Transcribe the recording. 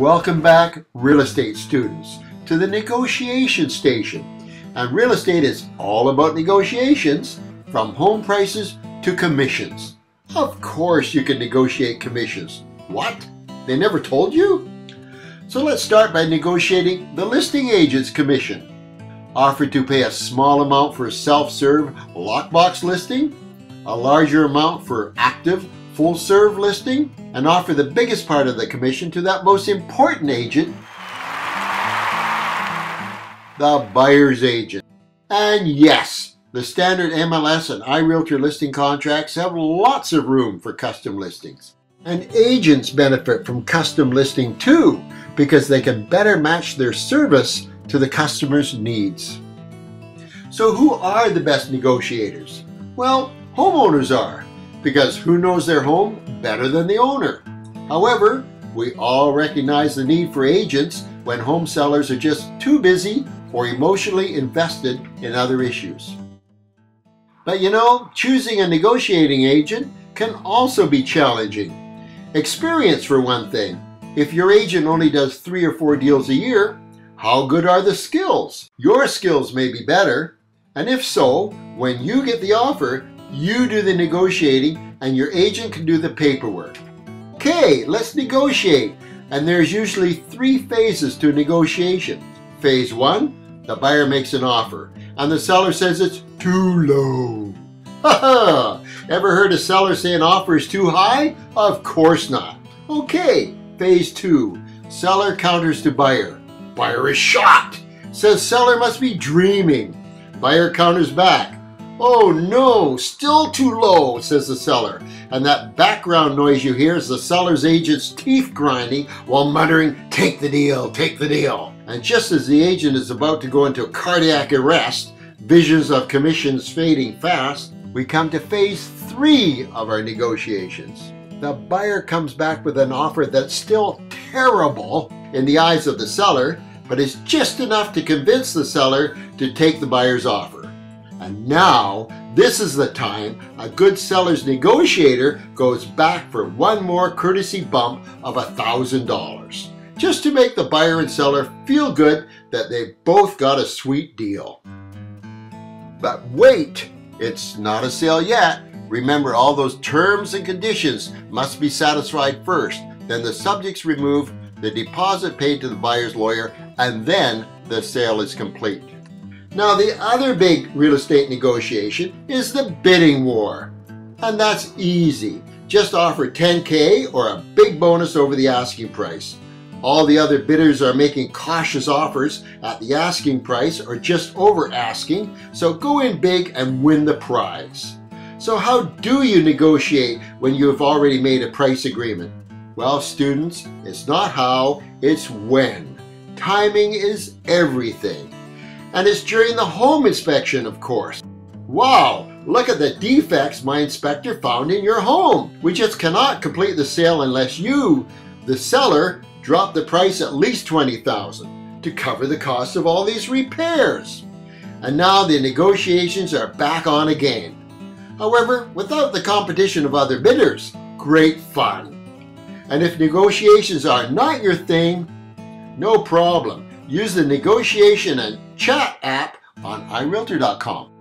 Welcome back, real estate students, to the negotiation station. And real estate is all about negotiations, from home prices to commissions. Of course you can negotiate commissions. What? They never told you? So let's start by negotiating the listing agent's commission. Offered to pay a small amount for a self-serve lockbox listing, a larger amount for active full-serve listing, and offer the biggest part of the commission to that most important agent, the buyer's agent. And yes, the standard MLS and iRealtor listing contracts have lots of room for custom listings. And agents benefit from custom listing too, because they can better match their service to the customer's needs. So who are the best negotiators? Well, homeowners are, because who knows their home better than the owner? However, we all recognize the need for agents when home sellers are just too busy or emotionally invested in other issues. But you know, choosing a negotiating agent can also be challenging. Experience for one thing. If your agent only does 3 or 4 deals a year, how good are the skills? Your skills may be better, and if so, when you get the offer, you do the negotiating and your agent can do the paperwork. Okay, let's negotiate. And there's usually 3 phases to a negotiation. Phase 1, the buyer makes an offer and the seller says it's too low. Haha! Ever heard a seller say an offer is too high? Of course not. Okay, phase 2, seller counters to buyer. Buyer is shocked, says seller must be dreaming. Buyer counters back. Oh no, still too low, says the seller. And that background noise you hear is the seller's agent's teeth grinding while muttering, "Take the deal, take the deal." And just as the agent is about to go into cardiac arrest, visions of commissions fading fast, we come to phase 3 of our negotiations. The buyer comes back with an offer that's still terrible in the eyes of the seller, but is just enough to convince the seller to take the buyer's offer. And now, this is the time a good seller's negotiator goes back for one more courtesy bump of $1,000, just to make the buyer and seller feel good that they both got a sweet deal. But wait, it's not a sale yet. Remember, all those terms and conditions must be satisfied first, then the subject's removed, the deposit paid to the buyer's lawyer, and then the sale is complete. Now, the other big real estate negotiation is the bidding war. And that's easy. Just offer $10K or a big bonus over the asking price. All the other bidders are making cautious offers at the asking price or just over asking, so go in big and win the prize. So how do you negotiate when you have already made a price agreement? Well, students, it's not how, it's when. Timing is everything. And it's during the home inspection, of course. Wow, look at the defects my inspector found in your home. We just cannot complete the sale unless you, the seller, drop the price at least $20,000 to cover the cost of all these repairs. And now the negotiations are back on again. However, without the competition of other bidders, great fun. And if negotiations are not your thing, no problem. Use the negotiation and chat app on iRealtor.com.